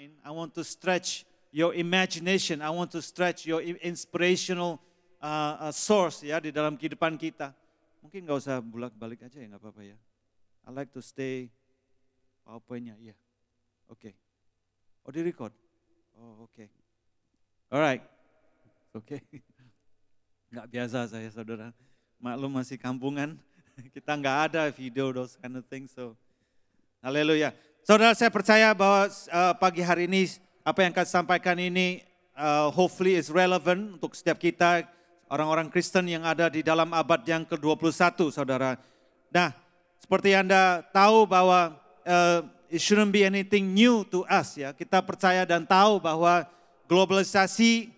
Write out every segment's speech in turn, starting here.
mind. I want to stretch your imagination. I want to stretch your inspirational source ya di dalam kehidupan kita. Mungkin nggak usah bolak-balik aja ya, nggak apa-apa ya. I like to stay PowerPoint-nya, iya. Oke. Oh, di record. Oh, oke. Alright. Oke. Nggak biasa saya, saudara. Maklum masih kampungan. Kita nggak ada video those kind of things. So, haleluya. Saudara, saya percaya bahwa pagi hari ini apa yang akan sampaikan ini hopefully is relevant untuk setiap kita, orang-orang Kristen yang ada di dalam abad yang ke-21, saudara. Nah, seperti Anda tahu bahwa it shouldn't be anything new to us ya. Kita percaya dan tahu bahwa globalisasi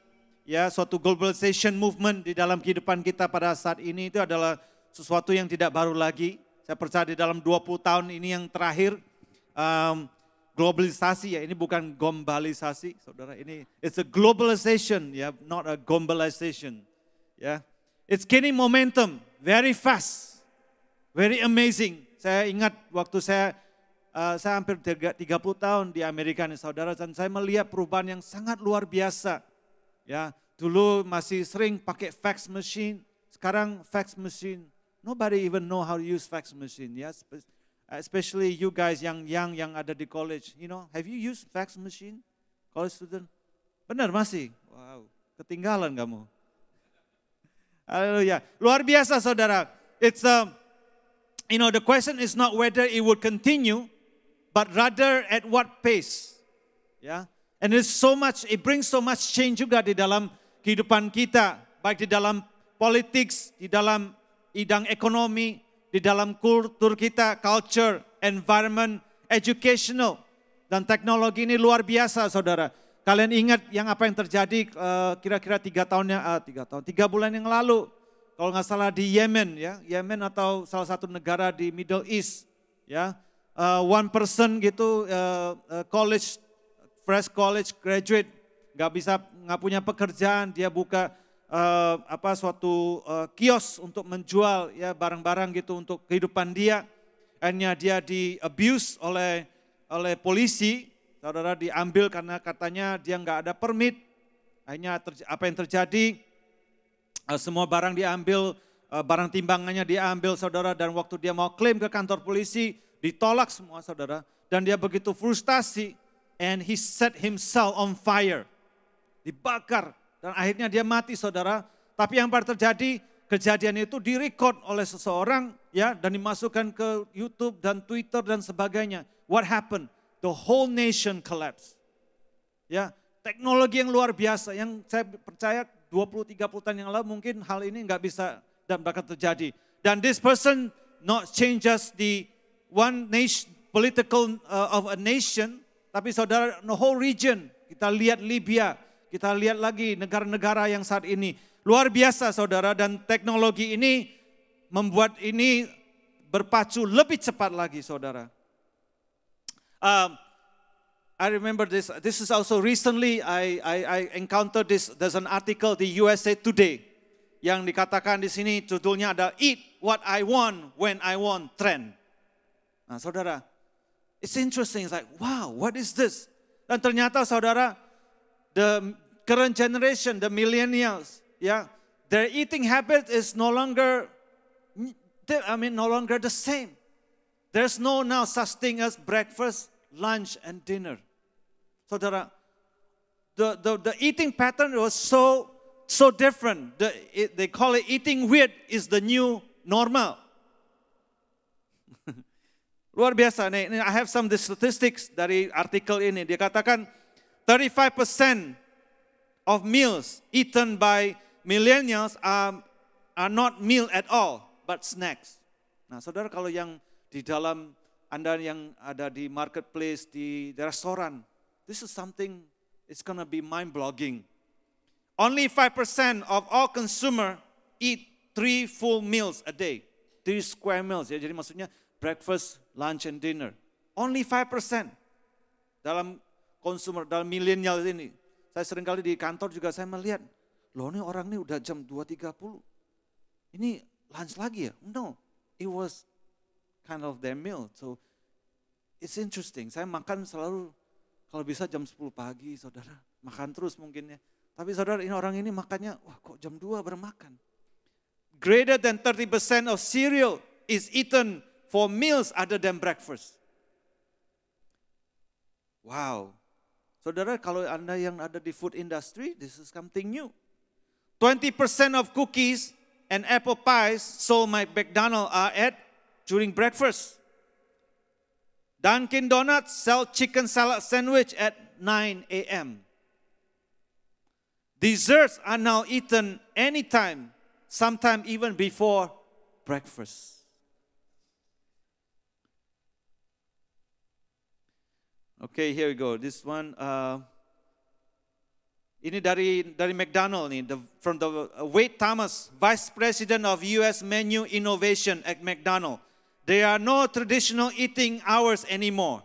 ya, suatu globalization movement di dalam kehidupan kita pada saat ini itu adalah sesuatu yang tidak baru lagi. Saya percaya di dalam 20 tahun ini yang terakhir globalisasi ya, ini bukan gombalisasi, saudara. Ini it's a globalization ya, not a gombalization ya. It's gaining momentum very fast, very amazing. Saya ingat waktu saya hampir 30 tahun di Amerika nih, saudara, dan saya melihat perubahan yang sangat luar biasa. Ya, dulu masih sering pakai fax machine, sekarang fax machine, nobody even know how to use fax machine. Ya, especially you guys yang ada di college, you know, have you used fax machine, college student? Benar masih? Wow, ketinggalan kamu. Haleluya, luar biasa, saudara. It's you know, the question is not whether it would continue, but rather at what pace. Ya. And it brings so much change juga di dalam kehidupan kita, baik di dalam politics, di dalam bidang ekonomi, di dalam kultur kita, culture, environment, educational, dan teknologi ini luar biasa, saudara. Kalian ingat yang apa yang terjadi kira-kira 3 bulan yang lalu, kalau nggak salah di Yemen ya, Yemen atau salah satu negara di Middle East ya, one person gitu fresh college graduate, nggak punya pekerjaan, dia buka suatu kios untuk menjual ya barang-barang gitu untuk kehidupan dia. Akhirnya dia di abuse oleh polisi, saudara, diambil karena katanya dia nggak ada permit. Akhirnya apa yang terjadi? Semua barang diambil, barang timbangannya diambil, saudara, dan waktu dia mau klaim ke kantor polisi ditolak semua, saudara, dan dia begitu frustasi. And he set himself on fire. Dibakar. Dan akhirnya dia mati, saudara. Tapi yang baru terjadi, kejadian itu direkod oleh seseorang ya, dan dimasukkan ke YouTube dan Twitter dan sebagainya. What happened? The whole nation collapsed. Ya, teknologi yang luar biasa yang saya percaya 20-30 tahun yang lalu mungkin hal ini nggak bisa dan bakal terjadi. Dan this person not changes the one nation, political of a nation, tapi saudara, the whole region. Kita lihat Libya, kita lihat lagi negara-negara yang saat ini. Luar biasa, saudara, dan teknologi ini membuat ini berpacu lebih cepat lagi, saudara. I remember this is also recently I encountered this, there's an article di USA Today yang dikatakan di sini judulnya ada Eat What I Want When I Want trend. Nah, saudara, it's interesting, it's like, wow, what is this? Dan ternyata, saudara, the current generation, the millennials, yeah, their eating habit is no longer the same. There's no now such thing as breakfast, lunch, and dinner. Saudara, the eating pattern was so different. They call it eating weird is the new normal. Luar biasa, nih, I have some statistics dari artikel ini. Dia katakan 35% of meals eaten by millennials are not meal at all, but snacks. Nah, saudara, kalau yang di dalam Anda yang ada di marketplace, di restoran, this is something, it's gonna be mind-blogging. Only 5% of all consumer eat 3 full meals a day. 3 square meals, ya, jadi maksudnya breakfast, lunch, and dinner. Only 5% dalam consumer, dalam millennial ini. Saya seringkali di kantor juga saya melihat, loh ini orang ini udah jam 2.30. Ini lunch lagi ya? No, it was kind of their meal. So it's interesting. Saya makan selalu Kalau bisa jam 10 pagi saudara, makan terus mungkin ya. Tapi saudara ini orang ini makannya, wah kok jam 2 baru makan. Greater than 30% of cereal is eaten for meals other than breakfast. Wow. Saudara kalau Anda yang ada di food industry, this is something new. 20% of cookies and apple pies sold by McDonald's are at during breakfast. Dunkin' Donuts sell chicken salad sandwich at 9 a.m. Desserts are now eaten anytime, sometimes even before breakfast. Okay, here we go. This one, ini dari McDonald nih, from the Wade Thomas, Vice President of U.S. Menu Innovation at McDonald. There are no traditional eating hours anymore.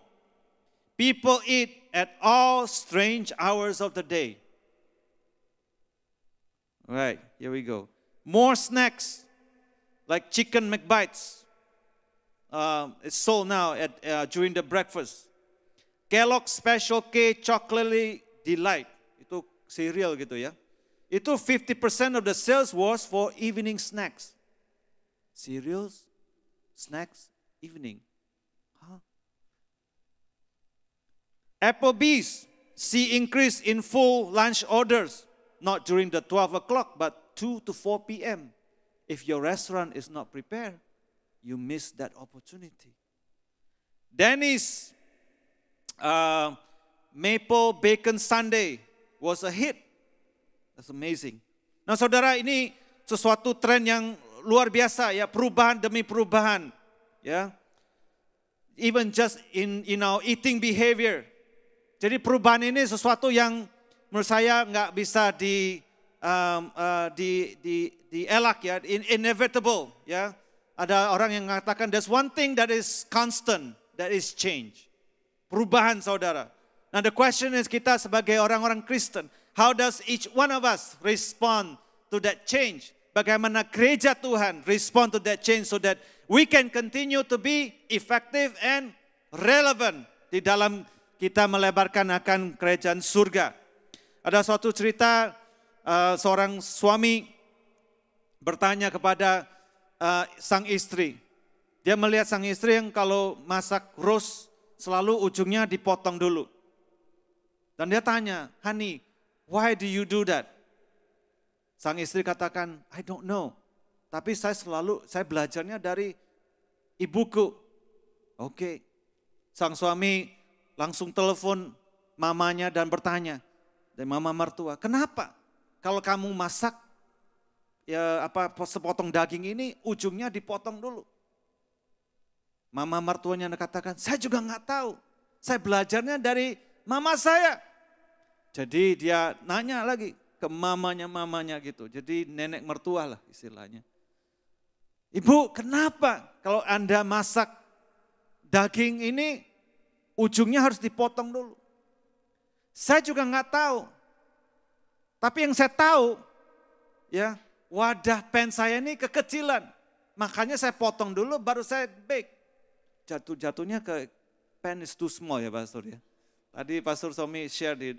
People eat at all strange hours of the day. All right, here we go. More snacks like chicken McBites. It's sold now during the breakfast. Kellogg's Special K Chocolate Delight. Itu cereal gitu ya. Itu 50% of the sales was for evening snacks. Cereals, snacks, evening. Huh? Applebee's see increase in full lunch orders. Not during the 12 o'clock, but 2 to 4 p.m. If your restaurant is not prepared, you miss that opportunity. Denny's Maple Bacon Sundae was a hit. That's amazing. Nah saudara, ini sesuatu tren yang luar biasa ya, perubahan demi perubahan. Ya, even just in our eating behavior. Jadi perubahan ini sesuatu yang menurut saya nggak bisa dielak ya, inevitable ya. Ada orang yang mengatakan there's one thing that is constant, that is change. Perubahan saudara. Nah the question is kita sebagai orang-orang Kristen, how does each one of us respond to that change? Bagaimana gereja Tuhan respond to that change so that we can continue to be effective and relevant di dalam kita melebarkan akan kerajaan surga. Ada suatu cerita seorang suami bertanya kepada sang istri. Dia melihat sang istri yang kalau masak roast selalu ujungnya dipotong dulu. Dan dia tanya, honey, why do you do that? Sang istri katakan, I don't know. Tapi saya belajarnya dari ibuku. Oke. Sang suami langsung telepon mamanya dan bertanya, dan mama mertua, kenapa kalau kamu masak sepotong daging ini ujungnya dipotong dulu? Mama mertuanya katakan, saya juga nggak tahu. Saya belajarnya dari mama saya. Jadi dia nanya lagi ke mamanya gitu. Jadi nenek mertua lah istilahnya. Ibu, kenapa kalau Anda masak daging ini ujungnya harus dipotong dulu? Saya juga nggak tahu. Tapi yang saya tahu, ya wadah pan saya ini kekecilan. Makanya saya potong dulu baru saya bake. Jatuhnya ke pan is too small ya Pastor ya. Tadi Pastor Somi share di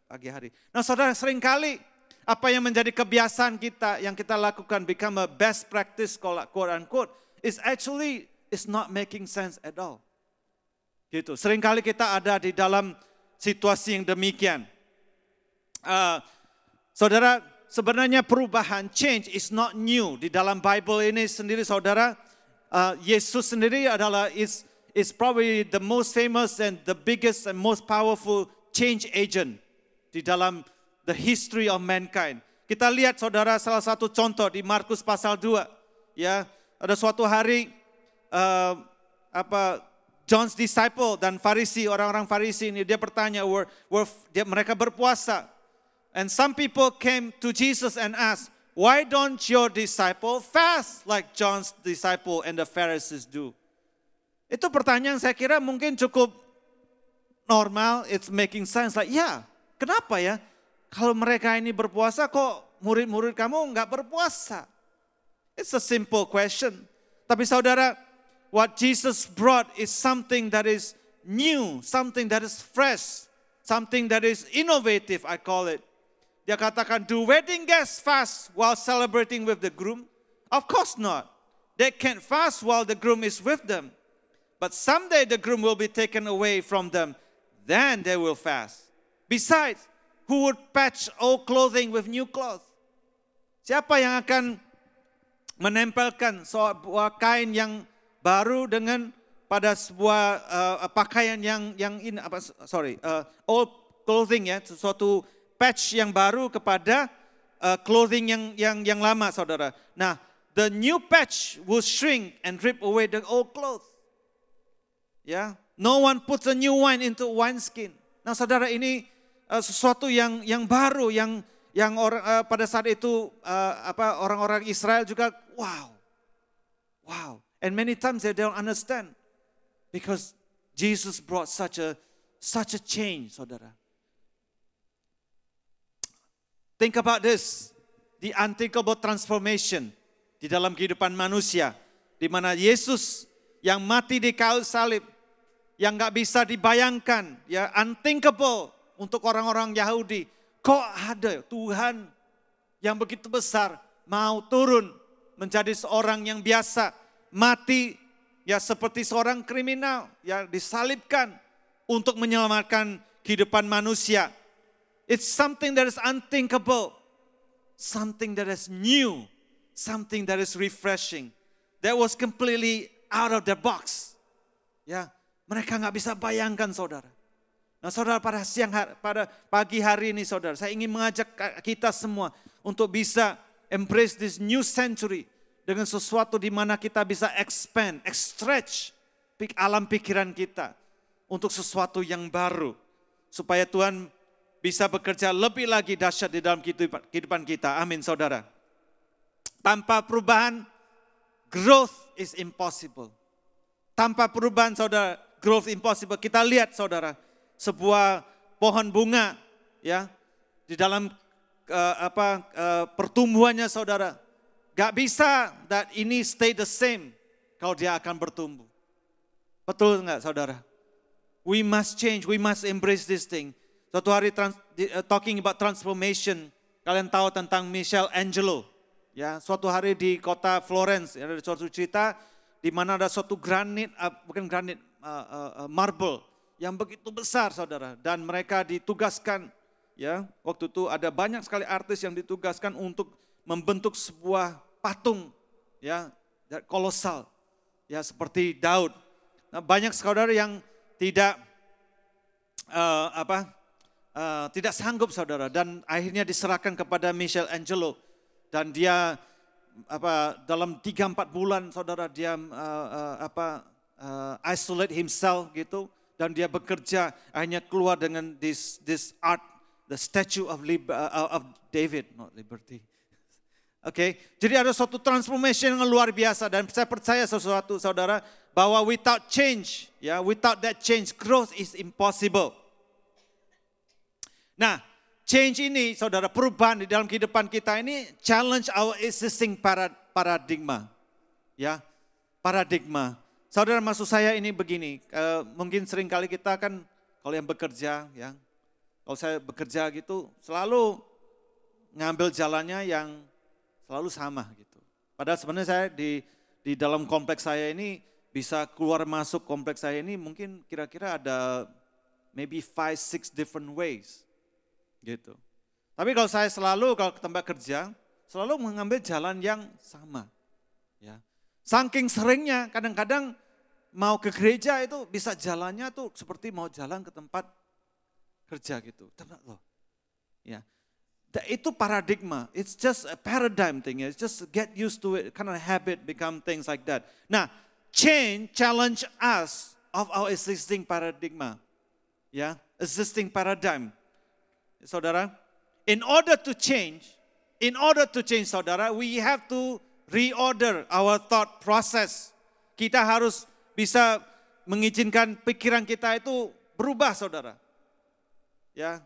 pagi hari. Nah saudara, seringkali apa yang menjadi kebiasaan kita yang kita lakukan become a best practice quote unquote is actually is not making sense at all. Gitu. Seringkali kita ada di dalam situasi yang demikian. Saudara, sebenarnya perubahan change is not new di dalam Bible ini sendiri saudara. Yesus sendiri adalah is probably the most famous and the biggest and most powerful change agent di dalam the history of mankind. Kita lihat saudara salah satu contoh di Markus pasal 2. Ya, ada suatu hari John's disciple dan Farisi, orang-orang Farisi ini dia bertanya, mereka berpuasa. And some people came to Jesus and asked, why don't your disciple fast like John's disciple and the Pharisees do? Itu pertanyaan saya kira mungkin cukup normal, it's making sense. Like, ya, kenapa ya? Kalau mereka ini berpuasa kok murid-murid kamu nggak berpuasa? It's a simple question. Tapi saudara, what Jesus brought is something that is new, something that is fresh, something that is innovative, I call it. Dia katakan, do wedding guests fast while celebrating with the groom? Of course not. They can't fast while the groom is with them. But someday the groom will be taken away from them. Then they will fast. Besides, who would patch old clothing with new clothes? Siapa yang akan menempelkan sebuah kain yang baru dengan pada sebuah pakaian old clothing ya, sesuatu patch yang baru kepada clothing yang lama, saudara. Nah, the new patch will shrink and rip away the old clothes. Ya, no one puts a new wine into wineskin. Nah, saudara, ini sesuatu yang baru yang pada saat itu orang-orang Israel juga wow. And many times they don't understand because Jesus brought such a change, saudara. Think about this, the unthinkable transformation di dalam kehidupan manusia, di mana Yesus yang mati di kayu salib, yang gak bisa dibayangkan, ya unthinkable untuk orang-orang Yahudi. Kok ada Tuhan yang begitu besar mau turun menjadi seorang yang biasa, mati ya seperti seorang kriminal, ya disalibkan untuk menyelamatkan kehidupan manusia. It's something that is unthinkable, something that is new, something that is refreshing, that was completely out of the box. Ya, mereka nggak bisa bayangkan, saudara. Nah, saudara, pada pagi hari ini, saudara, saya ingin mengajak kita semua untuk bisa embrace this new century dengan sesuatu di mana kita bisa expand, stretch alam pikiran kita untuk sesuatu yang baru, supaya Tuhan bisa bekerja lebih lagi dahsyat di dalam kehidupan kita. Amin, saudara. Tanpa perubahan, growth is impossible. Tanpa perubahan, saudara, growth impossible. Kita lihat, saudara, sebuah pohon bunga, ya, di dalam pertumbuhannya, saudara, gak bisa that ini stay the same kalau dia akan bertumbuh. Betul nggak, saudara? We must change, we must embrace this thing. Suatu hari talking about transformation, kalian tahu tentang Michelangelo, ya. Suatu hari di kota Florence, ada suatu cerita di mana ada suatu marble yang begitu besar, saudara, dan mereka ditugaskan, ya. Waktu itu ada banyak sekali artis yang ditugaskan untuk membentuk sebuah patung, ya, kolosal, ya, seperti Daud. Nah, banyak saudara yang tidak tidak sanggup, saudara, dan akhirnya diserahkan kepada Michelangelo, dan dia dalam 3-4 bulan, saudara, dia isolate himself gitu, dan dia bekerja, akhirnya keluar dengan this art, the statue of David, not liberty. Oke, jadi ada suatu transformation yang luar biasa, dan saya percaya sesuatu, saudara, bahwa without change, ya, without that change, growth is impossible. Nah, change ini, saudara, perubahan di dalam kehidupan kita ini challenge our existing paradigma, ya, paradigma. Saudara, maksud saya ini begini, mungkin sering kali kita kan kalau yang bekerja, ya, kalau saya bekerja gitu, selalu ngambil jalannya yang selalu sama gitu. Padahal sebenarnya saya di dalam kompleks saya ini bisa keluar masuk kompleks saya ini mungkin kira-kira ada maybe 5-6 different ways. Gitu. Tapi kalau saya kalau ke tempat kerja, selalu mengambil jalan yang sama. Ya. Saking seringnya, kadang-kadang mau ke gereja itu bisa jalannya tuh seperti mau jalan ke tempat kerja gitu. Loh. Ya. Itu paradigma, it's just a paradigm thing, it's just get used to it, kind of habit become things like that. Nah, change challenge us of our existing paradigma. Ya, existing paradigm. Saudara, in order to change, saudara, we have to reorder our thought process. Kita harus bisa mengizinkan pikiran kita itu berubah, saudara. Ya,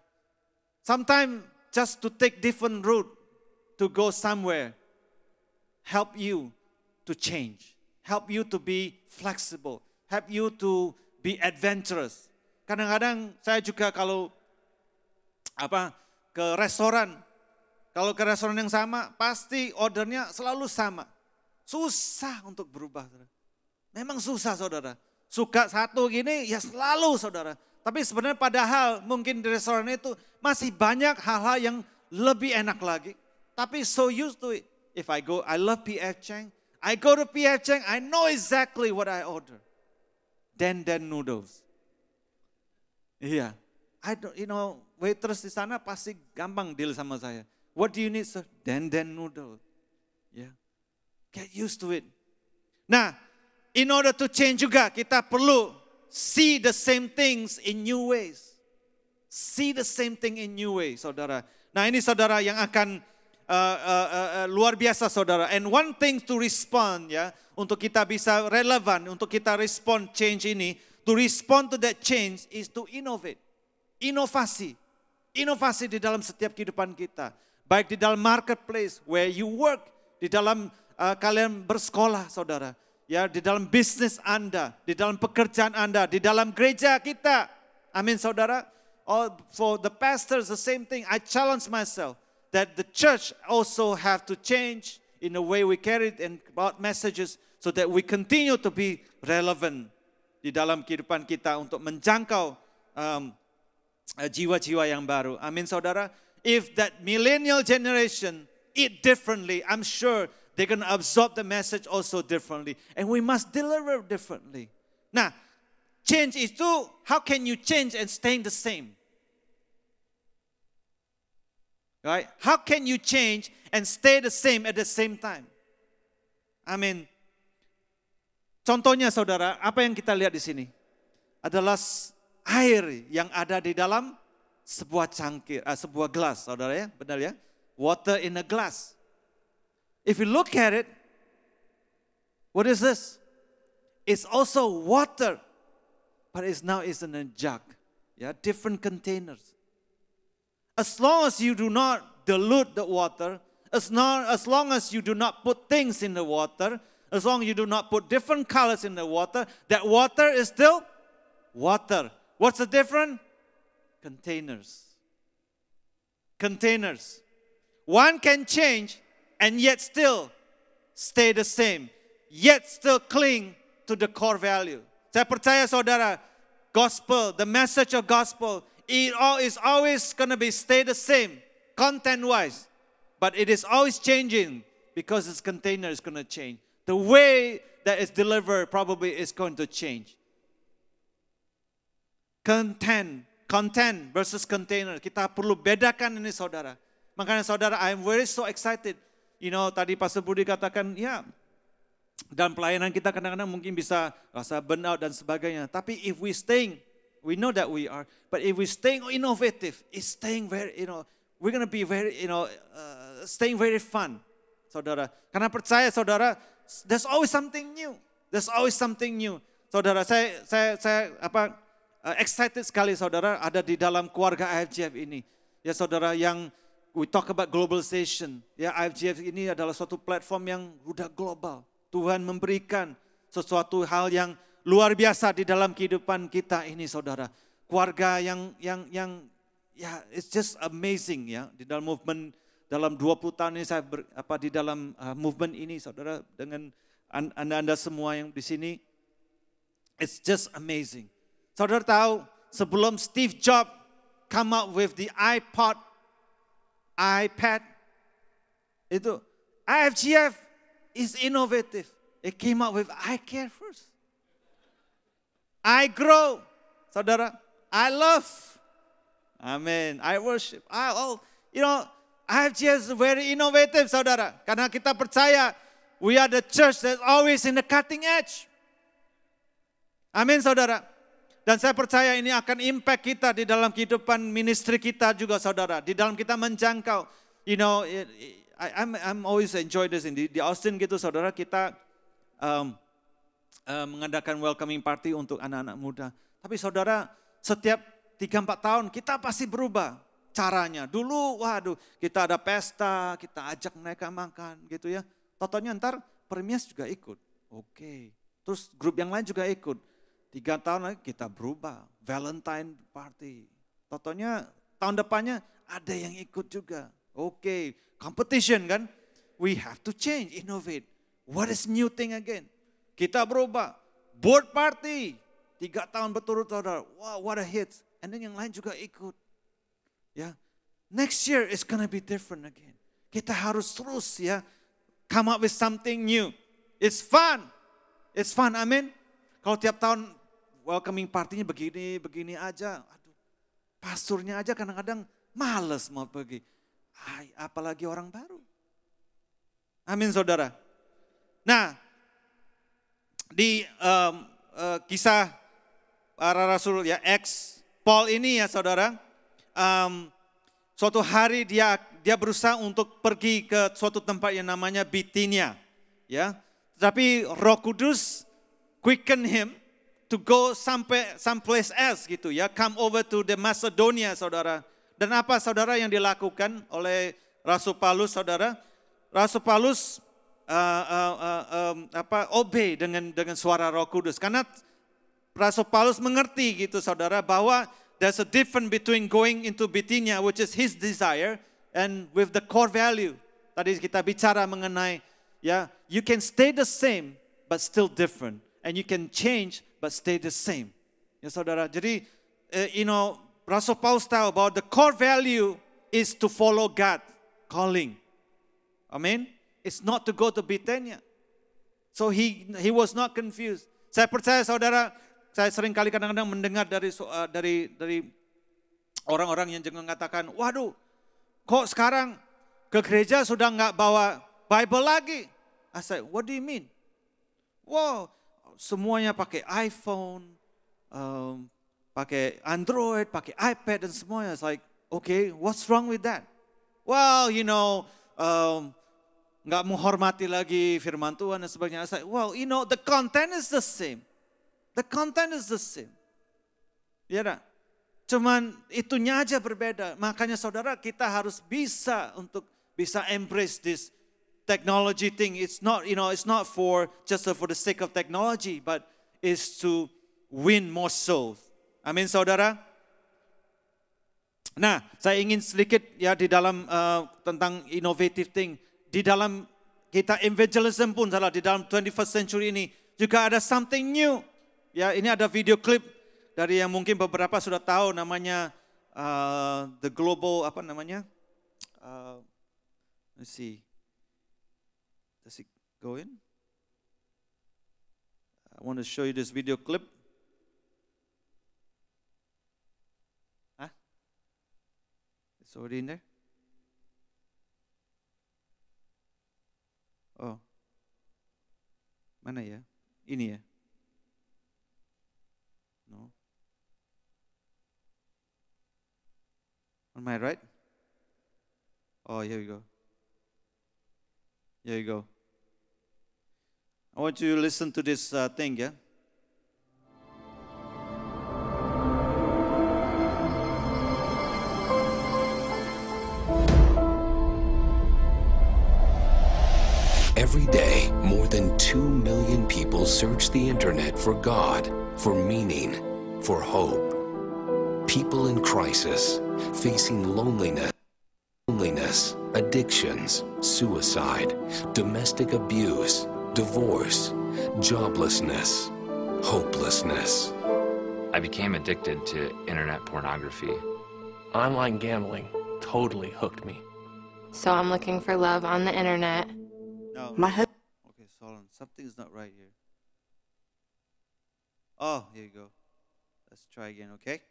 sometimes just to take different route to go somewhere, help you to change, help you to be flexible, help you to be adventurous. Kadang-kadang saya juga kalau ke restoran, kalau ke restoran yang sama, pasti ordernya selalu sama. Susah untuk berubah. Saudara. Memang susah saudara. Suka satu gini ya selalu saudara. Tapi sebenarnya padahal mungkin di restoran itu masih banyak hal-hal yang lebih enak lagi. Tapi so used to it. If I love P.F. Chang. I go to P.F. Chang, I know exactly what I order. Dan noodles. Iya. Waitress di sana pasti gampang deal sama saya. What do you need, sir? Dan noodles. Yeah. Get used to it. Nah, in order to change juga, kita perlu see the same things in new ways. See the same thing in new ways, saudara. Nah ini saudara yang akan luar biasa saudara. And one thing to respond ya, untuk kita bisa relevan, untuk kita respond change ini, to respond to that change is to innovate. Inovasi. Inovasi di dalam setiap kehidupan kita. Baik di dalam marketplace, where you work, di dalam kalian bersekolah saudara. Ya, di dalam bisnis Anda, di dalam pekerjaan Anda, di dalam gereja kita. Amin saudara. For the pastors the same thing. I challenge myself that the church also have to change in the way we carry it and about messages so that we continue to be relevant di dalam kehidupan kita untuk menjangkau jiwa-jiwa yang baru. Amin saudara. If that millennial generation eat differently, I'm sure they're going to absorb the message also differently. And we must deliver differently. Nah, change itu, how can you change and stay the same? Right? How can you change and stay the same at the same time? Amin. Contohnya saudara, apa yang kita lihat di sini? Adalah air yang ada di dalam sebuah cangkir, sebuah gelas, saudara ya, benar ya? Water in a glass. If you look at it, what is this? It's also water, but it's in a jug, yeah, different containers. As long as you do not dilute the water, as long as you do not put things in the water, as long as you do not put different colors in the water, that water is still water. What's the difference? Containers. Containers. One can change and yet still stay the same. Yet still cling to the core value. Saya percaya saudara, gospel, the message of gospel, it is always going to stay the same, content-wise. But it is always changing because its container is going to change. The way that it's delivered probably is going to change. Content versus container. Kita perlu bedakan ini saudara. Makanya saudara, I'm very so excited. Tadi Pastor Budi katakan, ya dalam pelayanan kita kadang-kadang mungkin bisa rasa burnout dan sebagainya. Tapi if we staying, we know that we are. But if we staying innovative, it's staying very, we're going to be very, staying very fun, saudara. Karena percaya saudara, there's always something new. There's always something new. Saudara, saya excited sekali saudara ada di dalam keluarga IFGF ini. Ya saudara, yang we talk about globalization. Ya, IFGF ini adalah suatu platform yang udah global. Tuhan memberikan sesuatu hal yang luar biasa di dalam kehidupan kita ini saudara. Keluarga yang ya it's just amazing ya. Di dalam movement, dalam 20 tahun ini saya di dalam movement ini saudara, dengan anda semua yang di sini. It's just amazing. Saudara tahu sebelum Steve Jobs come up with the iPad, itu IFGF is innovative. It came up with I care first. I grow, saudara. I love. Amen. I worship. IFGF is very innovative, saudara. Karena kita percaya we are the church that's always in the cutting edge. Amin, saudara. Dan saya percaya ini akan impact kita di dalam kehidupan ministry kita juga, saudara. Di dalam kita menjangkau. I'm always enjoy this. Di Austin gitu, saudara, kita mengadakan welcoming party untuk anak-anak muda. Tapi saudara, setiap 3-4 tahun kita pasti berubah caranya. Dulu, waduh, kita ada pesta, kita ajak mereka makan gitu ya. Totonya ntar Permias juga ikut. Oke. Terus grup yang lain juga ikut. 3 tahun lagi kita berubah, Valentine party. Totonya tahun depannya ada yang ikut juga. Oke, competition kan. We have to change, innovate. What is new thing again? Kita berubah, board party. 3 tahun berturut saudara, wow what a hit. And then yang lain juga ikut. Ya, next year is gonna be different again. Kita harus terus ya, come up with something new. It's fun. It's fun, amin. Kalau tiap tahun welcoming partinya begini aja. Aduh, pastornya aja kadang-kadang males mau pergi. Apalagi orang baru. Amin saudara. Nah, di kisah para rasul ya, Paul ini ya saudara, suatu hari dia berusaha untuk pergi ke suatu tempat yang namanya Bitinia, ya. Tapi Roh Kudus quicken him to go someplace else gitu ya, come over to the Macedonia saudara. Dan apa saudara yang dilakukan oleh Rasul Paulus saudara? Rasul Paulus obey dengan suara Roh Kudus, karena Rasul Paulus mengerti gitu saudara bahwa there's a difference between going into Bithynia, which is his desire, and with the core value. Tadi kita bicara mengenai ya, you can stay the same but still different, and you can change but stay the same. Ya saudara, jadi Rasul Paulus tahu bahwa the core value is to follow God calling. Amen. It's not to go to Bithynia. So he was not confused. Saya percaya saudara, saya sering kali kadang-kadang mendengar dari orang-orang yang juga mengatakan, waduh, kok sekarang ke gereja sudah nggak bawa Bible lagi? I said, what do you mean? Wow, semuanya pakai iPhone, pakai Android, pakai iPad dan semuanya. It's like, okay, what's wrong with that? Well, nggak menghormati lagi firman Tuhan dan sebagainya. I said, well, the content is the same. The content is the same. Ya tak? Cuman itunya aja berbeda. Makanya saudara, kita harus bisa embrace this technology thing. It's not, it's not for just for the sake of technology, but it's to win more souls. Amin saudara. Nah, saya ingin sedikit ya di dalam tentang innovative thing. Di dalam kita evangelism pun salah, di dalam 21st century ini juga ada something new. Ya, ini ada video klip dari yang mungkin beberapa sudah tahu namanya the global apa namanya? Let's see. Does it go in? I want to show you this video clip. Huh? It's already in there? Oh. Mana ya? Ini ya? No. On my right? Oh, here we go. Here you go. I want you to listen to this thing, yeah? Every day, more than 2 million people search the internet for God, for meaning, for hope. People in crisis, facing loneliness, addictions, suicide, domestic abuse, divorce, joblessness, hopelessness. I became addicted to internet pornography. Online gambling totally hooked me. So I'm looking for love on the internet. No. Okay, hold on. Something's not right here. Oh, here you go. Let's try again, okay?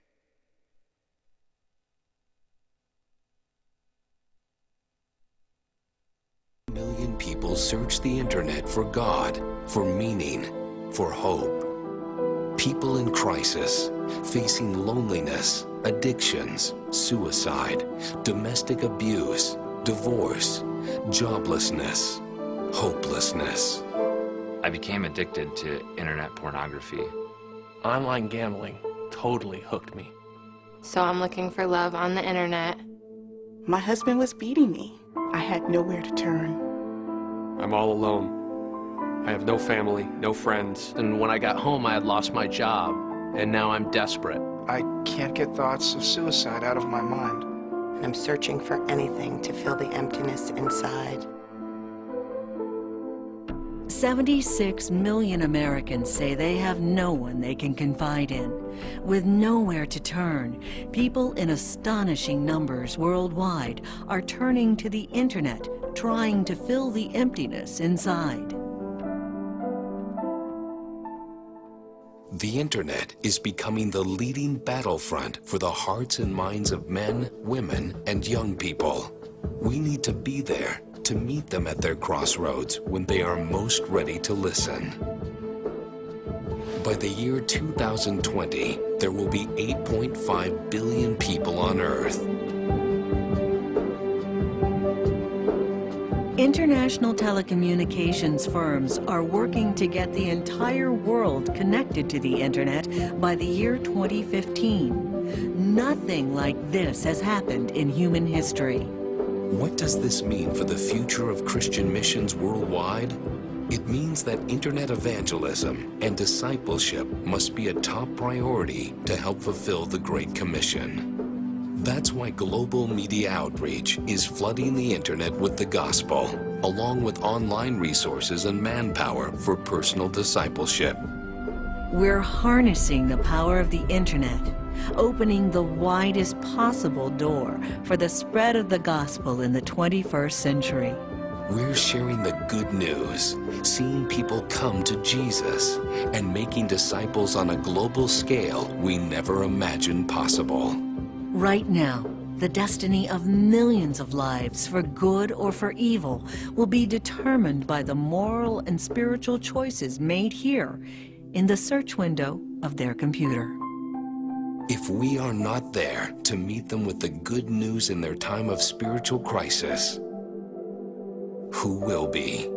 Million people search the internet for God, for meaning, for hope. People in crisis, facing loneliness, addictions, suicide, domestic abuse, divorce, joblessness, hopelessness. I became addicted to internet pornography. Online gambling totally hooked me. So I'm looking for love on the internet. My husband was beating me. I had nowhere to turn. I'm all alone. I have no family, no friends. And when I got home, I had lost my job. And now I'm desperate. I can't get thoughts of suicide out of my mind. And I'm searching for anything to fill the emptiness inside. 76 million Americans say they have no one they can confide in. With nowhere to turn, people in astonishing numbers worldwide are turning to the internet, trying to fill the emptiness inside. The internet is becoming the leading battlefront for the hearts and minds of men, women, and young people. We need to be there to meet them at their crossroads when they are most ready to listen. By the year 2020, there will be 8.5 billion people on Earth. International telecommunications firms are working to get the entire world connected to the internet by the year 2015. Nothing like this has happened in human history. What does this mean for the future of Christian missions worldwide? It means that internet evangelism and discipleship must be a top priority to help fulfill the Great Commission. That's why global media outreach is flooding the internet with the gospel, along with online resources and manpower for personal discipleship. We're harnessing the power of the internet, opening the widest possible door for the spread of the gospel in the 21st century. We're sharing the good news, seeing people come to Jesus, and making disciples on a global scale we never imagined possible. Right now, the destiny of millions of lives, for good or for evil, will be determined by the moral and spiritual choices made here in the search window of their computer. If we are not there to meet them with the good news in their time of spiritual crisis, who will be?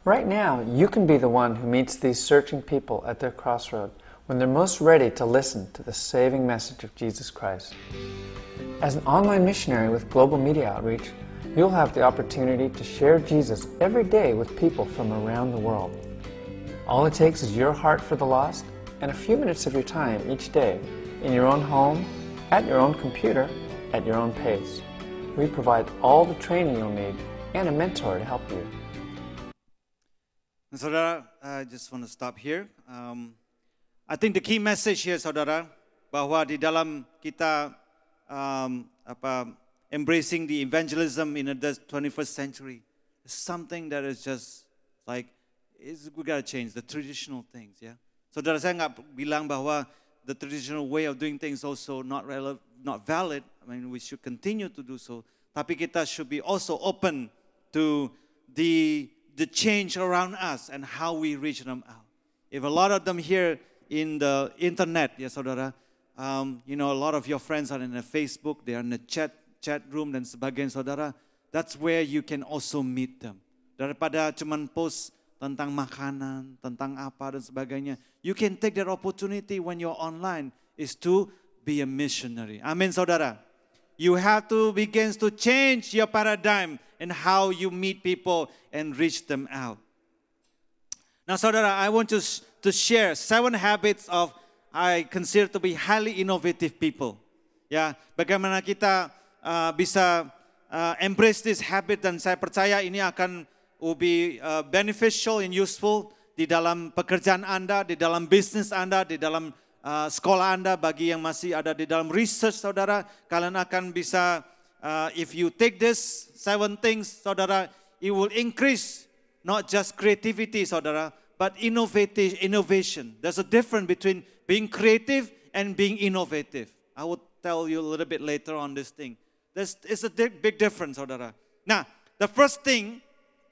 Right now, you can be the one who meets these searching people at their crossroad when they're most ready to listen to the saving message of Jesus Christ. As an online missionary with Global Media Outreach, you'll have the opportunity to share Jesus every day with people from around the world. All it takes is your heart for the lost and a few minutes of your time each day in your own home, at your own computer, at your own pace. We provide all the training you'll need and a mentor to help you. Saudara, I just want to stop here. I think the key message here, saudara, bahwa di dalam kita embracing the evangelism in the 21st century, is something that is just like, we got to change the traditional things, yeah. Saudara, saya nggak bilang bahwa the traditional way of doing things also not valid. I mean, we should continue to do so. Tapi kita should be also open to the change around us and how we reach them out. If a lot of them here in the internet, ya saudara, you know, a lot of your friends are in the Facebook, they are in the chat room dan sebagainya, saudara. That's where you can also meet them. Daripada cuman post tentang makanan, tentang apa dan sebagainya, you can take that opportunity when you're online is to be a missionary. Amin, saudara. You have to begin to change your paradigm and how you meet people and reach them out. Now, saudara, I want to share 7 habits of I consider to be highly innovative people. Ya, bagaimana kita bisa embrace this habit, dan saya percaya ini akan will be beneficial and useful di dalam pekerjaan Anda, di dalam bisnis Anda, di dalam sekolah Anda. Bagi yang masih ada di dalam research, saudara, kalian akan bisa, if you take this 7 things, saudara, it will increase not just creativity, saudara, but innovation. There's a difference between being creative and being innovative. I will tell you a little bit later on this thing. It's a big difference, saudara. Now, the first thing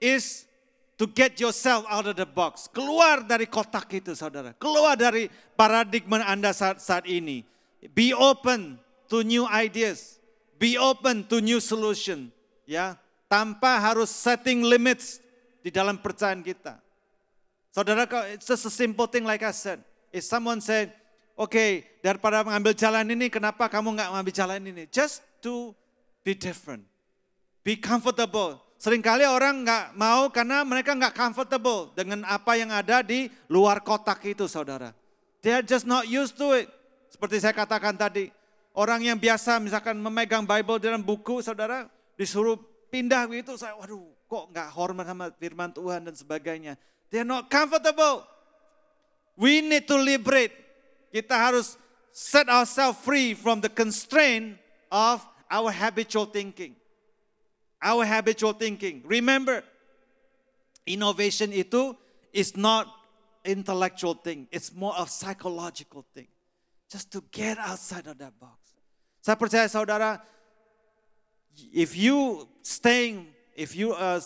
is to get yourself out of the box. Keluar dari kotak itu, saudara. Keluar dari paradigma Anda saat ini. Be open to new ideas. Be open to new solution. Ya, tanpa harus setting limits di dalam percayaan kita. Saudara, it's just a simple thing like I said. If someone said, Oke, daripada mengambil jalan ini, kenapa kamu nggak mengambil jalan ini? Just to be different. Be comfortable. Seringkali orang nggak mau karena mereka nggak comfortable dengan apa yang ada di luar kotak itu, saudara. They are just not used to it. Seperti saya katakan tadi, orang yang biasa misalkan memegang Bible dalam buku, saudara, disuruh pindah begitu, saya waduh kok nggak hormat sama firman Tuhan dan sebagainya. They are not comfortable. We need to liberate. Kita harus set ourselves free from the constraint of our habitual thinking. Our habitual thinking. Remember, innovation itu is not intellectual thing. It's more of psychological thing. Just to get outside of that box. Saya percaya saudara,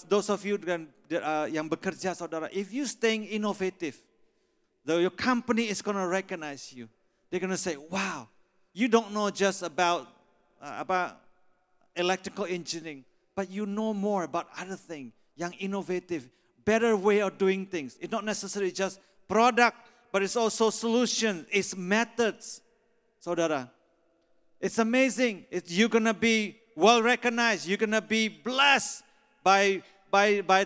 those of you yang bekerja saudara, if you staying innovative, your company is going to recognize you. They're going to say, wow, you don't know just about electrical engineering, but you know more about other things, yang innovative, better way of doing things. It's not necessarily just product, but it's also solutions, it's methods. Saudara, it's amazing. You're going to be well recognized. You're going to be blessed by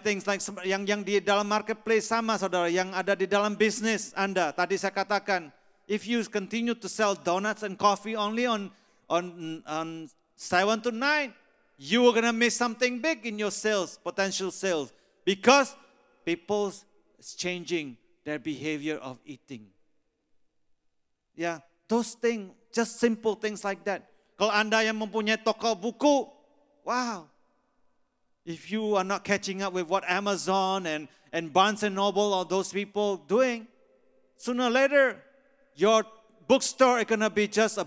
things like yang di dalam marketplace sama saudara, yang ada di dalam bisnis Anda. Tadi saya katakan, if you continue to sell donuts and coffee only on 7 to 9, you are going to miss something big in your sales, potential sales, because people is changing their behavior of eating. Yeah, those things, just simple things like that. Kalau Anda yang mempunyai toko buku, wow. If you are not catching up with what Amazon and Barnes and Noble or those people doing, sooner or later, your bookstore is going to be just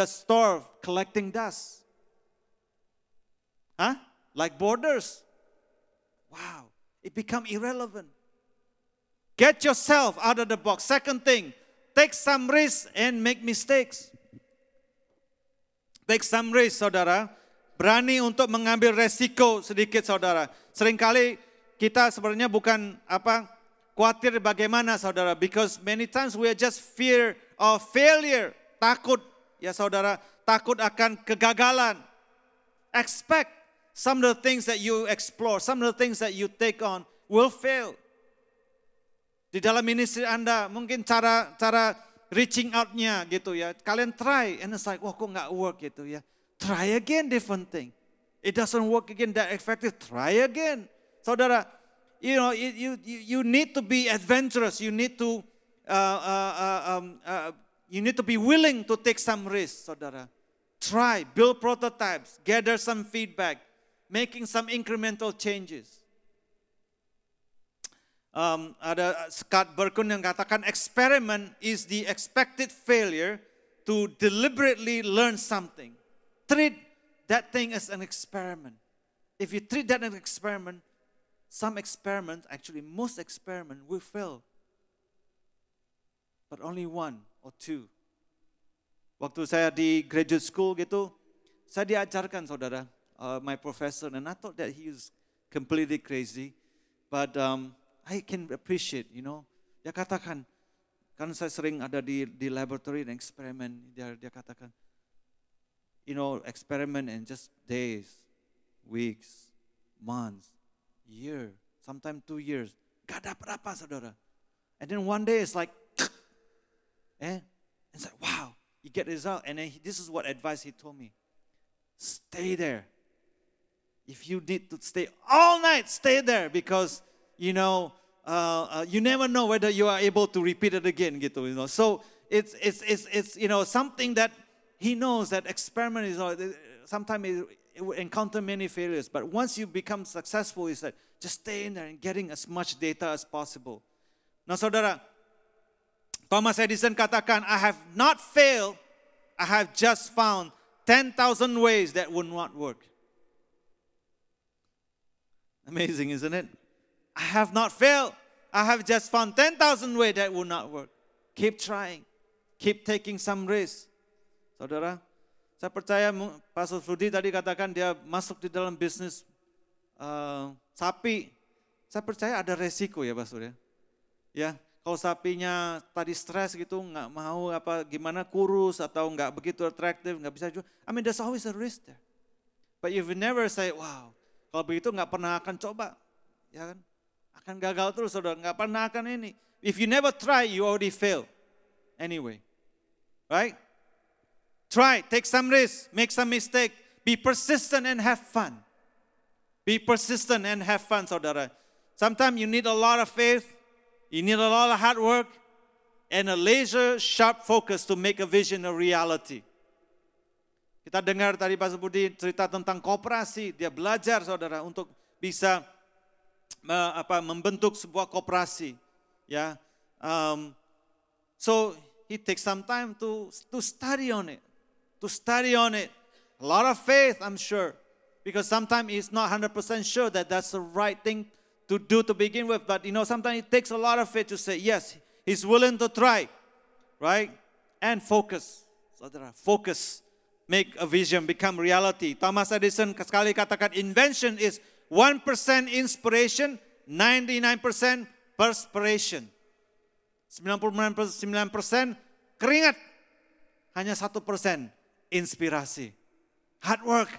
store collecting dust. Huh? Like Borders. Wow. It become irrelevant. Get yourself out of the box. Second thing, take some risks and make mistakes. Take some risks, saudara. Berani untuk mengambil resiko sedikit, saudara. Seringkali kita sebenarnya bukan khawatir bagaimana, saudara. Because many times we are just fear of failure. Takut, ya saudara. Takut akan kegagalan. Expect some of the things that you explore, some of the things that you take on will fail. Di dalam ministry Anda, mungkin cara reaching out-nya gitu ya. Kalian try, and it's like, wah kok nggak work gitu ya. Try again, different thing. It doesn't work again that effective. Try again, saudara. You need to be adventurous. You need to be willing to take some risks, saudara. Try, build prototypes, gather some feedback, making some incremental changes. Ada Scott Berkun yang katakan experiment is the expected failure to deliberately learn something. Treat that thing as an experiment. If you treat that as an experiment, some experiments, actually most experiments will fail. But only one or two. Waktu saya di graduate school gitu, saya diajarkan saudara, my professor, and I thought that he was completely crazy. But I can appreciate, Dia katakan, kan saya sering ada di laboratory dan eksperimen, dia katakan, experiment in just days, weeks, months, year, sometimes 2 years. Gak dapat apa, saudara. And then one day it's like, it's like, wow, you get result. And then this is what advice he told me. Stay there. If you need to stay all night, stay there because, you never know whether you are able to repeat it again, gitu. So it's something that he knows that experiment is sometimes it will encounter many failures. But once you become successful, is that just stay in there and getting as much data as possible. Nah, saudara, Thomas Edison katakan, I have not failed, I have just found 10,000 ways that would not work. Amazing, isn't it? I have not failed. I have just found 10,000 ways that would not work. Keep trying. Keep taking some risks. Saudara, saya percaya Pastor Rudy tadi katakan dia masuk di dalam bisnis sapi. Saya percaya ada resiko ya Pastor ya. Ya, Kalau sapinya tadi stres gitu, nggak mau gimana kurus atau nggak begitu atraktif, nggak bisa jual. I mean, there's always a risk there. But if you never say, wow, kalau begitu nggak pernah akan coba, ya kan? Akan gagal terus, saudara. Nggak pernah akan ini. If you never try, you already fail. Anyway, right? Try, take some risk, make some mistake, be persistent and have fun. Be persistent and have fun, saudara. Sometimes you need a lot of faith, you need a lot of hard work, and a laser sharp focus to make a vision a reality. Kita dengar tadi Pastor Budi cerita tentang koperasi, dia belajar saudara untuk bisa membentuk sebuah koperasi. Ya, so he takes some time to study on it, A lot of faith, I'm sure, because sometimes he's not 100% sure that that's the right thing to do to begin with. But sometimes it takes a lot of faith to say yes. He's willing to try, right? And focus, saudara, focus. Make a vision become reality. Thomas Edison sekali katakan, invention is 1% inspiration, 99% perspiration. 99% keringat, hanya 1% inspirasi. Hard work.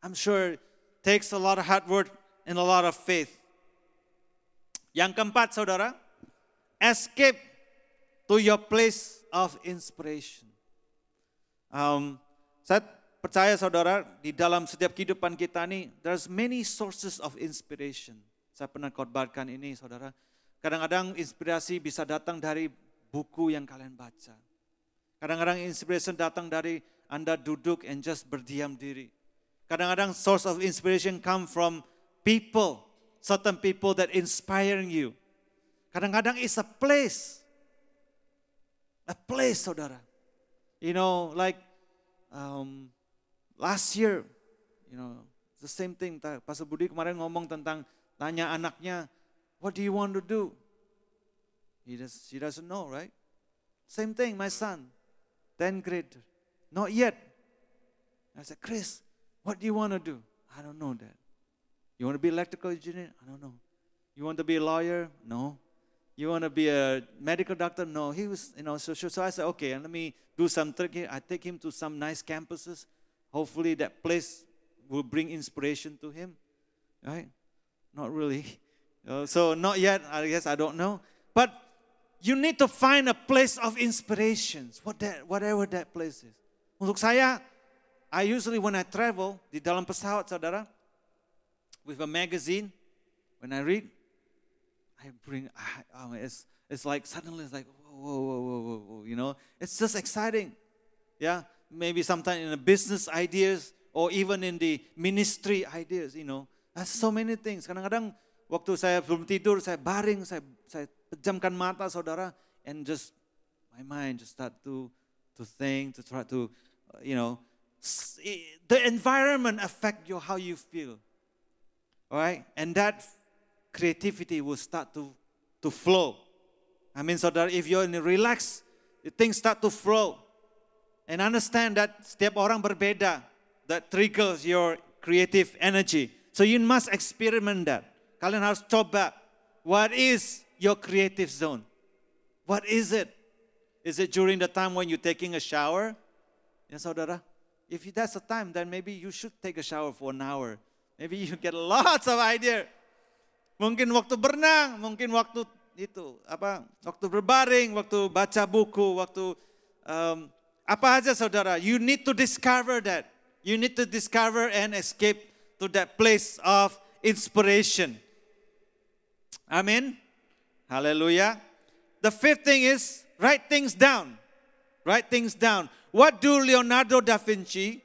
I'm sure it takes a lot of hard work and a lot of faith. Yang keempat, saudara, escape to your place of inspiration. Saya percaya saudara, di dalam setiap kehidupan kita nih, there's many sources of inspiration. Saya pernah khotbahkan ini saudara. Kadang-kadang inspirasi bisa datang dari buku yang kalian baca. Kadang-kadang inspiration datang dari Anda duduk and just berdiam diri. Kadang-kadang source of inspiration come from people, certain people that inspiring you. Kadang-kadang it's a place saudara. Like last year, the same thing. Pastor Budi kemarin ngomong tentang tanya anaknya, what do you want to do? She doesn't know, right? Same thing, my son, 10th grade, not yet. I said, Chris, what do you want to do? I don't know that. You want to be electrical engineer? I don't know. You want to be a lawyer? No. You want to be a medical doctor? No. He was, so I said, okay, let me do some trick here. I take him to some nice campuses. Hopefully that place will bring inspiration to him, right? Not really. So not yet, I guess, I don't know. But you need to find a place of inspirations, whatever that place is. Untuk saya, I usually when I travel, di dalam pesawat saudara, with a magazine, when I read, I bring, it's like suddenly it's like, whoa, it's just exciting. Yeah, maybe sometimes in the business ideas or even in the ministry ideas, There's so many things. Kadang-kadang waktu saya belum tidur, saya baring, saya pejamkan mata saudara, and just my mind just start to think, to try to, the environment affect you how you feel. All right, and that creativity will start to flow. I mean, saudara, if you're in a relax, things start to flow. And understand that setiap orang berbeda, that triggers your creative energy. So you must experiment that. Kalian harus coba, what is your creative zone? What is it? Is it during the time when you're taking a shower? Ya saudara, if that's the time, then maybe you should take a shower for an hour. Maybe you get lots of idea. Mungkin waktu berenang, mungkin waktu waktu berbaring, waktu baca buku, waktu apa aja saudara. You need to discover that. You need to discover and escape to that place of inspiration. Amen. Hallelujah. The fifth thing is write things down. Write things down. What do Leonardo da Vinci,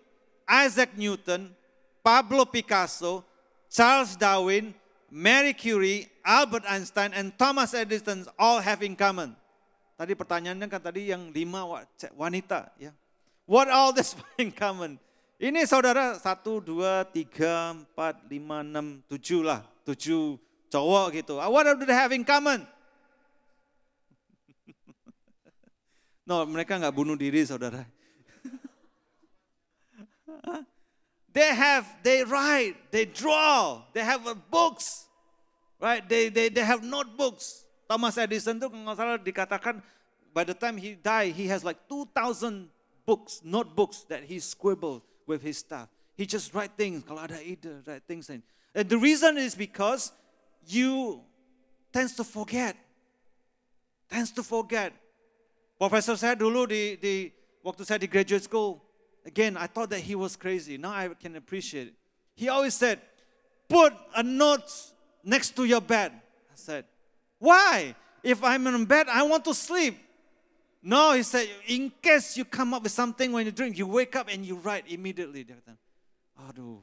Isaac Newton, Pablo Picasso, Charles Darwin, Marie Curie, Albert Einstein, and Thomas Edison all have in common? Tadi pertanyaannya kan tadi yang 5 wanita. Ya. What all this in common? Ini saudara 1, 2, 3, 4, 5, 6, 7 lah. 7 cowok gitu. What do they have in common? No, mereka nggak bunuh diri saudara. They write, they draw, they have books, right? They have notebooks. Thomas Edison tuh nggak salah dikatakan by the time he died, he has like 2,000 books, notebooks that he scribbled with his staff. He just write things, kalau ada ide, write things in. And the reason is because you tends to forget. Profesor saya dulu waktu saya di graduate school, again, I thought that he was crazy. Now I can appreciate it. He always said, put a note next to your bed. I said, why? If I'm in bed, I want to sleep. No, he said, in case you come up with something when you drink, you wake up and you write immediately. Aduh,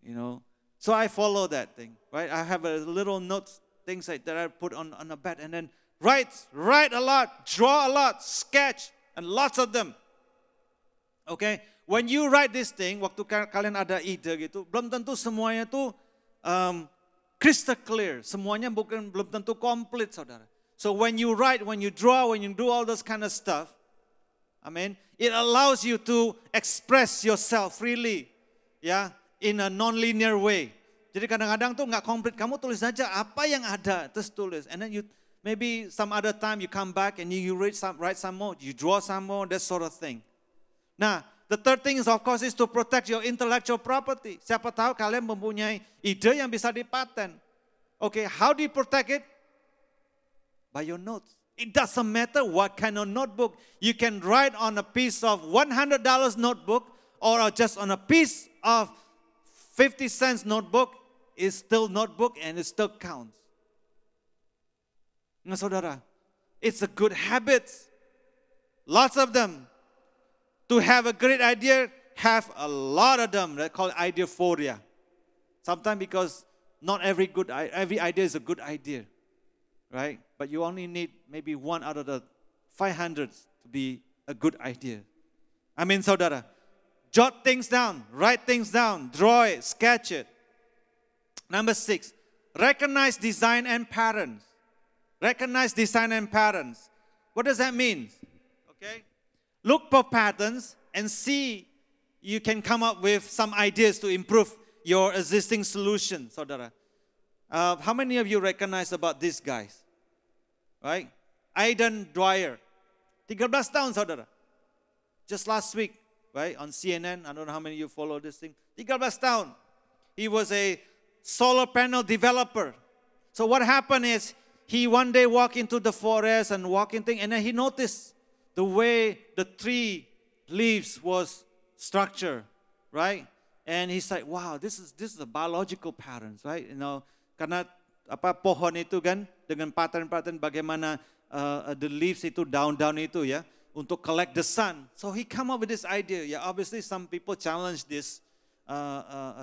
you know. So I follow that thing, right? I have a little notes, things like that I put on a bed and then write a lot, draw a lot, sketch, and lots of them. Okay? When you write this thing, waktu kalian ada ide gitu, belum tentu semuanya tuh crystal clear. Semuanya belum tentu komplit, saudara. So when you write, when you draw, when you do all this kind of stuff, amen, it allows you to express yourself freely, ya, in a non-linear way. Jadi kadang-kadang tuh nggak komplit, kamu tulis aja apa yang ada, terus tulis. And then you, maybe some other time you come back and you write some more, you draw some more, that sort of thing. Nah, the third thing is of course is to protect your intellectual property. Siapa tahu kalian mempunyai ide yang bisa dipaten. Okay, how do you protect it? By your notes. It doesn't matter what kind of notebook. You can write on a piece of $100 notebook or just on a piece of 50 cents notebook. It's still notebook and it still counts. Nah, saudara, it's a good habit. Lots of them. To have a great idea, have a lot of them. They call it ideaphoria. Sometimes because not every idea is a good idea, right? But you only need maybe one out of the 500 to be a good idea. I mean, saudara, jot things down, write things down, draw it, sketch it. Number 6, recognize design and patterns. Recognize design and patterns. What does that mean? Okay, look for patterns and see you can come up with some ideas to improve your existing solution, saudara. How many of you recognize about these guys? Right? Aidan Dwyer, 13 tahun, saudara. Just last week, right, on CNN, I don't know how many of you follow this thing. 13 tahun. He was a solar panel developer. So what happened is, he one day walked into the forest and and then he noticed the way the tree leaves was structured, right? And he's like, wow, this is a biological patterns, right? You know, karena pohon itu kan dengan pattern-pattern bagaimana the leaves itu daun-daun itu ya untuk collect the sun. So he come up with this idea. Yeah, obviously some people challenge this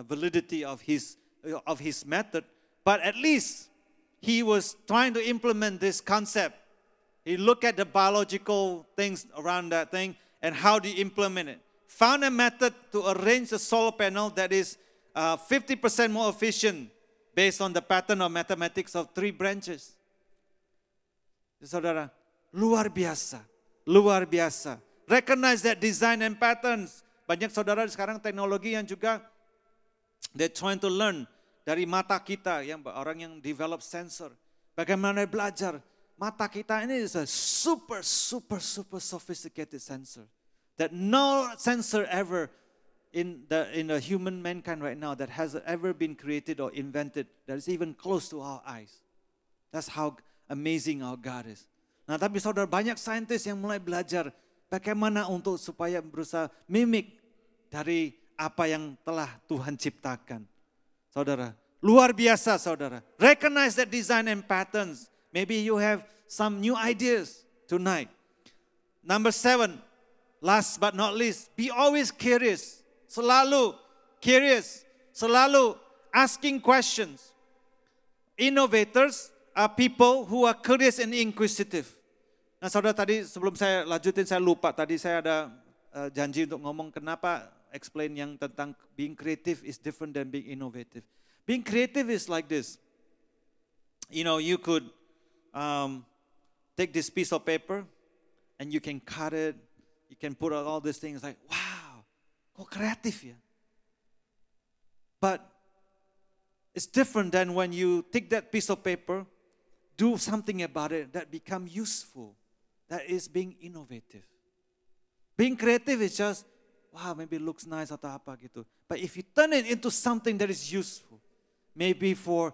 validity of his method, but at least he was trying to implement this concept. He looked at the biological things around that thing and how do you implement it. Found a method to arrange the solar panel that is 50% more efficient based on the pattern of mathematics of 3 branches. Saudara, luar biasa, luar biasa. Recognize that design and patterns. Banyak saudara sekarang teknologi yang juga they're trying to learn dari mata kita, yang orang yang develop sensor. Bagaimana belajar? Mata kita ini is a super sophisticated sensor that no sensor ever in the human mankind right now that has ever been created or invented that is even close to our eyes. That's how amazing our God is. Nah, tapi saudara, banyak saintis yang mulai belajar bagaimana untuk supaya berusaha mimik dari apa yang telah Tuhan ciptakan. Saudara, luar biasa saudara. Recognize that design and patterns. Maybe you have some new ideas tonight. Number 7, last but not least, be always curious. Selalu curious, selalu asking questions. Innovators are people who are curious and inquisitive. Nah saudara, tadi sebelum saya lanjutin saya lupa, tadi saya ada janji untuk ngomong kenapa explain yang tentang being creative is different than being innovative. Being creative is like this. You know, you could take this piece of paper and you can cut it, you can put out all these things like, wow, kok kreatif ya. But it's different than when you take that piece of paper do something about it that become useful. That is being innovative. Being creative is just, wow, maybe it looks nice atau apa gitu. But if you turn it into something that is useful, maybe for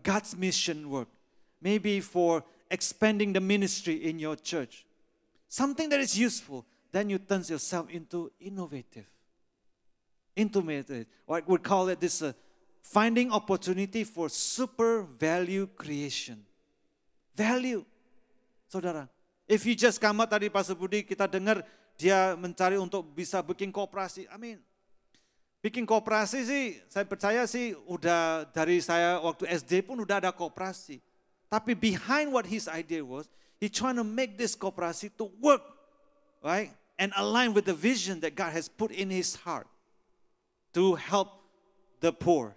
God's mission work, maybe for expanding the ministry in your church, something that is useful, then you turn yourself into innovative. Or we call it this finding opportunity for super value creation. Value. Saudara, if you just come out tadi Pastor Budi, kita dengar dia mencari untuk bisa bikin koperasi. Bikin koperasi sih, saya percaya sih udah dari saya waktu SD pun udah ada koperasi. Tapi behind what his idea was, he trying to make this koperasi to work, right? And align with the vision that God has put in his heart to help the poor,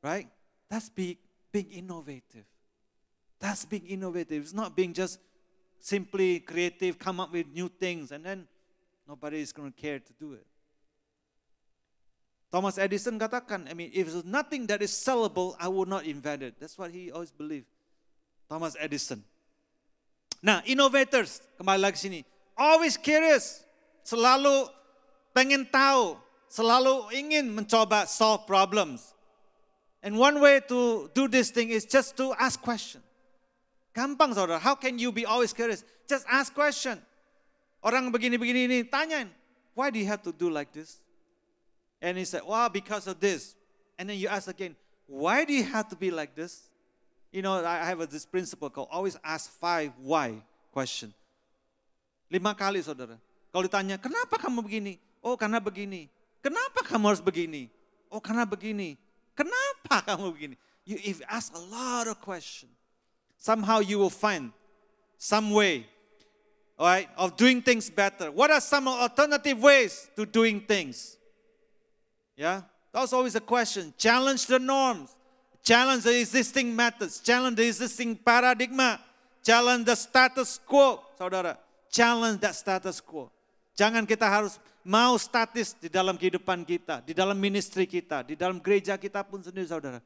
right? That's being innovative. That's being innovative. It's not being just simply creative, come up with new things, and then nobody is going to care to do it. Thomas Edison katakan, if there's nothing that is sellable, I will not invent it. That's what he always believed. Thomas Edison. Nah, innovators, kembali lagi sini. Always curious, selalu pengen tahu, selalu ingin mencoba solve problems. And one way to do this thing is just to ask questions. Gampang saudara, how can you be always curious? Just ask question. Orang begini-begini ini, tanyain, why do you have to do like this? And he said, well, because of this. And then you ask again, why do you have to be like this? You know, I have this principle called always ask 5 why question. 5 kali saudara. Kalau ditanya, kenapa kamu begini? Oh, karena begini. Kenapa kamu harus begini? Oh, karena begini. Kenapa kamu begini? If you ask a lot of questions, somehow you will find some way, all right, of doing things better. What are some alternative ways to doing things? Yeah, that's always a question. Challenge the norms. Challenge the existing methods. Challenge the existing paradigma. Challenge the status quo, saudara. Challenge that status quo. Jangan kita harus mau statis di dalam kehidupan kita, di dalam ministry kita, di dalam gereja kita pun sendiri, saudara.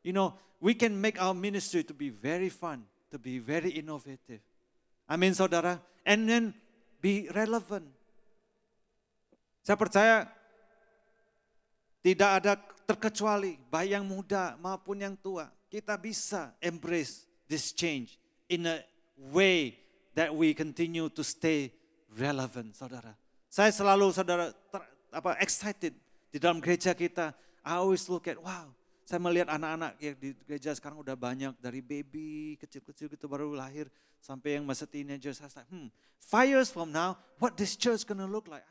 You know, we can make our ministry to be very fun, to be very innovative. Amin, saudara. And then be relevant. Saya percaya tidak ada terkecuali baik yang muda maupun yang tua. Kita bisa embrace this change in a way that we continue to stay relevant, saudara. Saya selalu, saudara, excited di dalam gereja kita. I always look at, wow, saya melihat anak-anak yang di gereja sekarang udah banyak, dari baby kecil-kecil gitu baru lahir sampai yang masih teenager. Saya like, 5 years from now, what this church gonna look like?